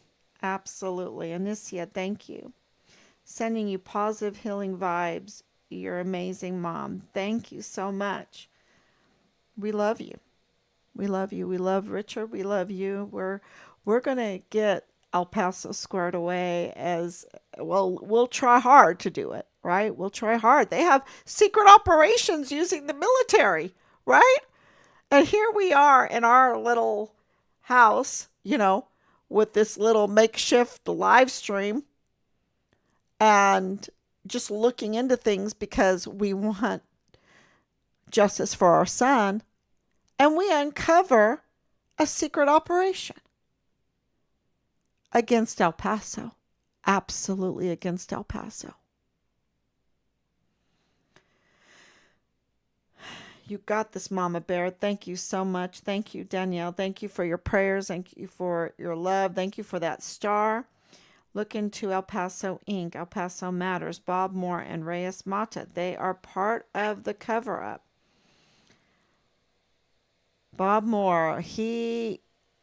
absolutely. Anicia, thank you. Sending you positive healing vibes. You're amazing, Mom. Thank you so much. We love you. We love you. We love Richard. We love you. We're going to get El Paso squared away as well. We'll try hard to do it, right? We'll try hard. They have secret operations using the military, right? And here we are in our little house, with this little makeshift live stream and just looking into things because we want justice for our son. And we uncover a secret operation against El Paso. Absolutely against El Paso. You got this, Mama Bear. Thank you so much. Thank you, Danielle. Thank you for your prayers. Thank you for your love. Thank you for that star. Look into El Paso Inc., El Paso Matters, Bob Moore and Reyes Mata. They are part of the cover-up. Bob Moore, he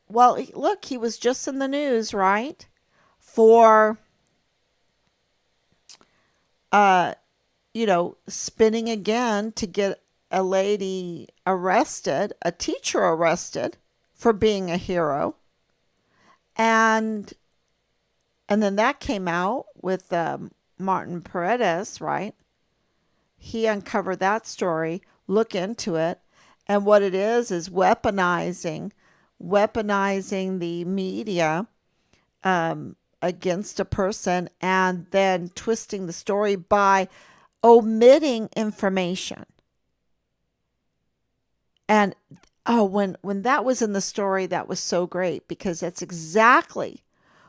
was just in the news, right? For, spinning again to get a lady arrested, a teacher arrested for being a hero. And then that came out with Martin Paredes, right? He uncovered that story. Look into it. And what it is weaponizing the media against a person, and then twisting the story by omitting information. And when that was in the story, that was so great, because that's exactly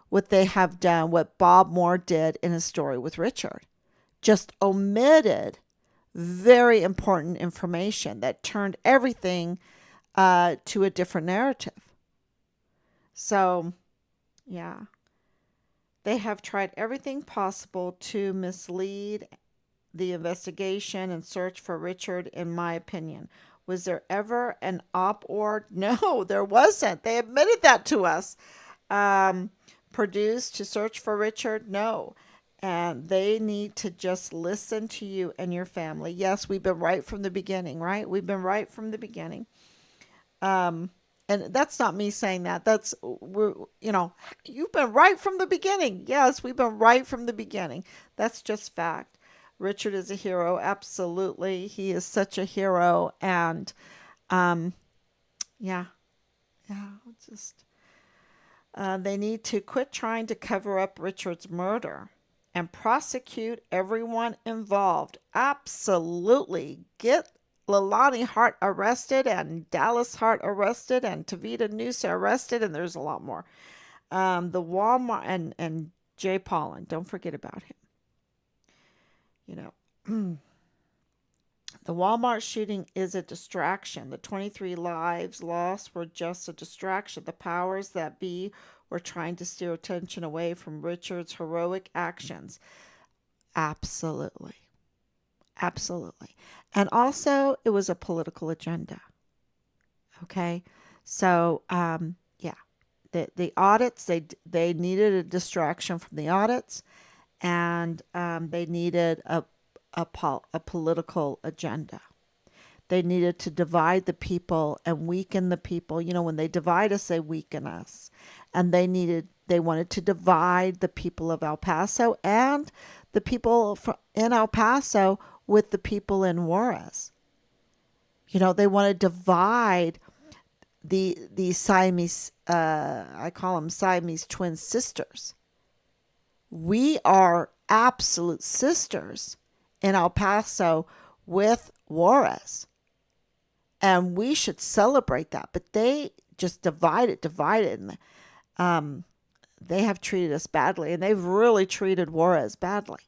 what they have done, what Bob Moore did in his story with Richard. Just omitted very important information that turned everything to a different narrative. So, yeah, they have tried everything possible to mislead the investigation and search for Richard, in my opinion. Was there ever an op-ord? No, there wasn't. They admitted that to us. Um, Produced to search for Richard? No. And they need to just listen to you and your family. Yes, we've been right from the beginning, right? We've been right from the beginning. Um, and that's not me saying that. You've been right from the beginning. Yes, we've been right from the beginning. That's just fact. Richard is a hero. Absolutely. He is such a hero. And, um, yeah, yeah, just, they need to quit trying to cover up Richard's murder and prosecute everyone involved. Absolutely. Get Leilani Hart arrested and Dallas Hart arrested and Tavita Noosa arrested, and there's a lot more. The Walmart and Jay Pollan, don't forget about him. You know, the Walmart shooting is a distraction. The 23 lives lost were just a distraction. The powers that be were trying to steer attention away from Richard's heroic actions. Absolutely. Absolutely. And also, it was a political agenda. Okay. So, yeah, the audits, they needed a distraction from the audits, and they needed a political agenda. They needed to divide the people and weaken the people. You know, when they divide us, they weaken us. And they wanted to divide the people of El Paso and the people in El Paso with the people in Juarez. You know, they want to divide the Siamese, I call them Siamese twin sisters. We are absolute sisters in El Paso with Juarez. And we should celebrate that. But they just divided. And they have treated us badly. And they've really treated Juarez badly.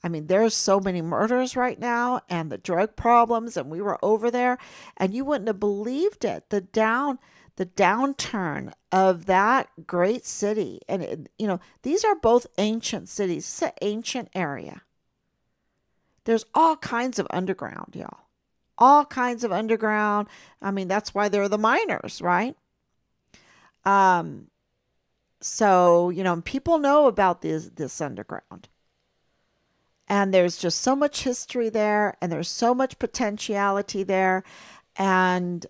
I mean, there's so many murders right now and the drug problems. And we were over there. And you wouldn't have believed it. The downturn of that great city. And, these are both ancient cities. It's an ancient area. There's all kinds of underground, y'all. All kinds of underground. I mean, that's why they're the miners, right? So, people know about this underground. And there's just so much history there, and there's so much potentiality there. And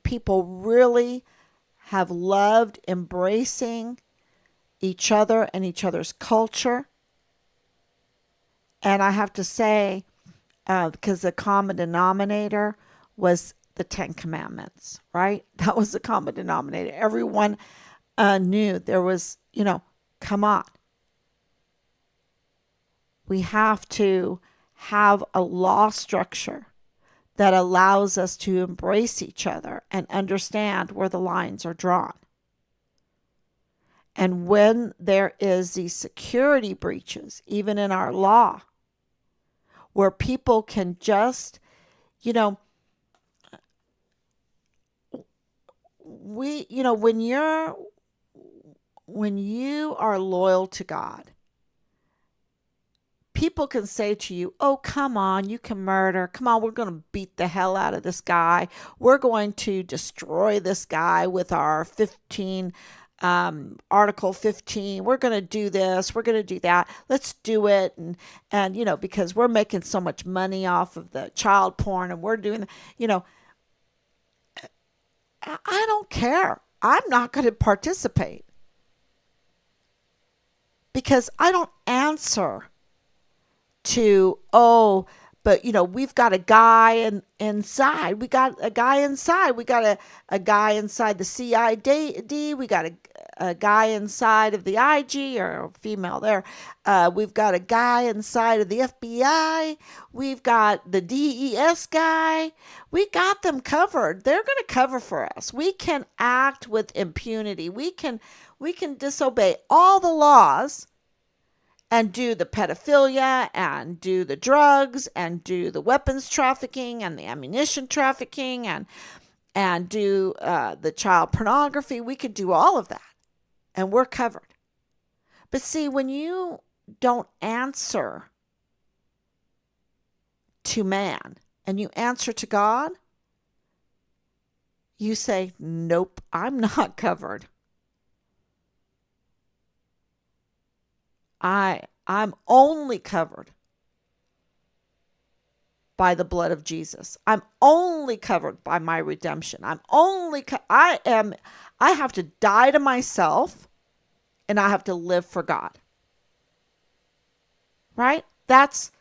people really have loved embracing each other and each other's culture. And I have to say, because the common denominator was the Ten Commandments, right? That was the common denominator. Everyone knew there was, come on. We have to have a law structure that allows us to embrace each other and understand where the lines are drawn. And when there is these security breaches, even in our law, where people can just, when you are loyal to God, people can say to you, oh, come on, you can murder. Come on, we're going to beat the hell out of this guy. We're going to destroy this guy with our Article 15. We're going to do this. We're going to do that. Let's do it. And because we're making so much money off of the child porn and we're doing, I don't care. I'm not going to participate because I don't answer to, but we've got a guy inside. We got a guy inside. We got a guy inside the CID. We got a guy inside of the IG, or female there. We've got a guy inside of the FBI. We've got the DES guy. We got them covered. They're going to cover for us. We can act with impunity. We can disobey all the laws and do the pedophilia and do the drugs and do the weapons trafficking and the ammunition trafficking and do the child pornography. We could do all of that and we're covered. But see, when you don't answer to man and you answer to God, you say, nope, I'm not covered. I'm only covered by the blood of Jesus. I'm only covered by my redemption. I have to die to myself and I have to live for God. Right? That's,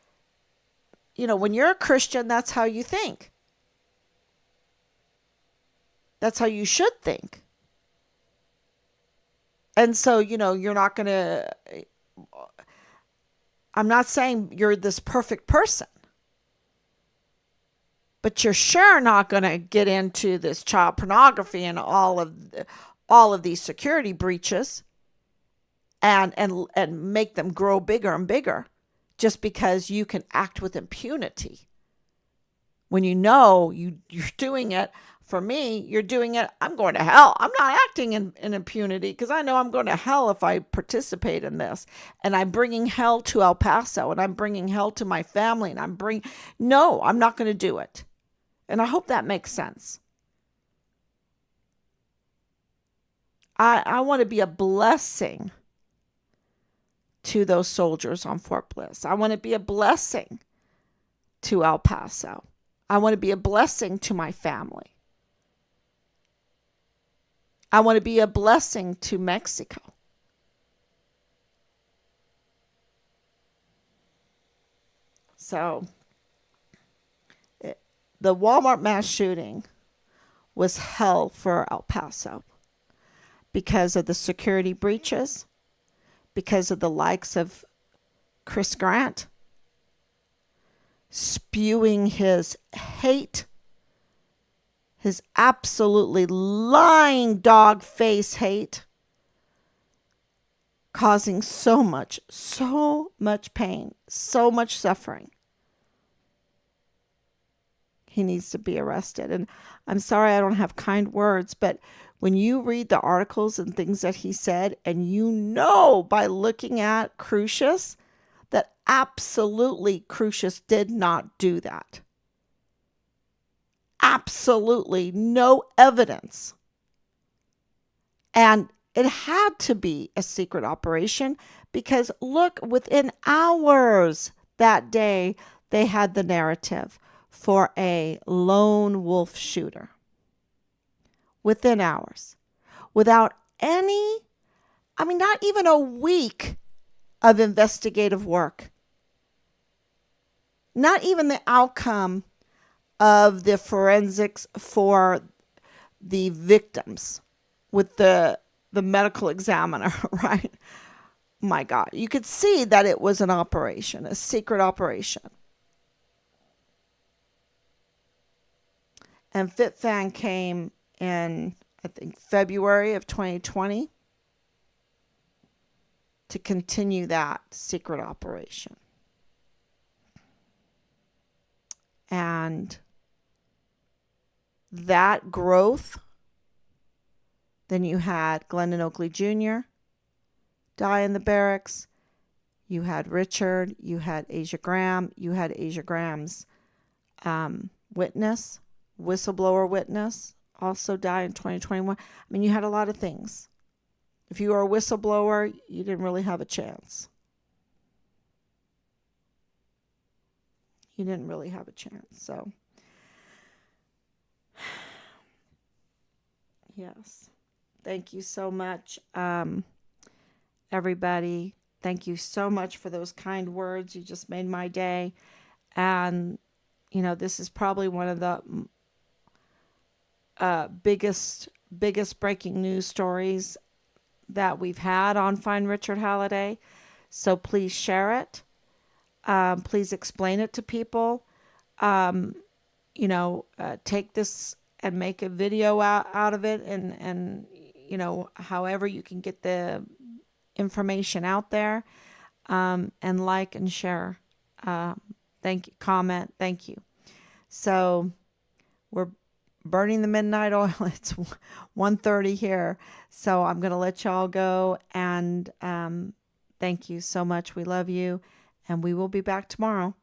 when you're a Christian, that's how you think. That's how you should think. And so, you're not going to, I'm not saying you're this perfect person, but you're sure not going to get into this child pornography and all of these security breaches and make them grow bigger and bigger just because you can act with impunity. When you're doing it, for me, you're doing it, I'm going to hell. I'm not acting in impunity because I know I'm going to hell if I participate in this. And I'm bringing hell to El Paso and I'm bringing hell to my family and no, I'm not going to do it. And I hope that makes sense. I want to be a blessing to those soldiers on Fort Bliss. I want to be a blessing to El Paso. I want to be a blessing to my family. I want to be a blessing to Mexico. So, the Walmart mass shooting was hell for El Paso because of the security breaches, because of the likes of Chris Grant spewing his hate, his absolutely lying dog face hate, causing so much pain, so much suffering. He needs to be arrested. And I'm sorry I don't have kind words, but when you read the articles and things that he said, and by looking at Crucius, that absolutely Crucius did not do that. Absolutely no evidence. And it had to be a secret operation because look, within hours that day, they had the narrative for a lone wolf shooter. Within hours. Without not even a week of investigative work. Not even the outcome of the forensics for the victims with the medical examiner, right? My God. You could see that it was an operation, a secret operation. And FitFan came in, I think, February of 2020 to continue that secret operation. And that growth, then you had Glendon Oakley Jr. die in the barracks. You had Richard. You had Asia Graham. You had Asia Graham's whistleblower witness, also died in 2021. You had a lot of things. If you were a whistleblower, you didn't really have a chance. You didn't really have a chance. So, yes. Thank you so much, everybody. Thank you so much for those kind words. You just made my day. And, this is probably one of the biggest breaking news stories that we've had on Find Richard Halliday. So please share it. Please explain it to people. Take this and make a video out of it and however you can get the information out there. and like and share. Um, thank you. Comment. Thank you. So we're burning the midnight oil. It's 1:30 here. So I'm going to let y'all go. And thank you so much. We love you. And we will be back tomorrow.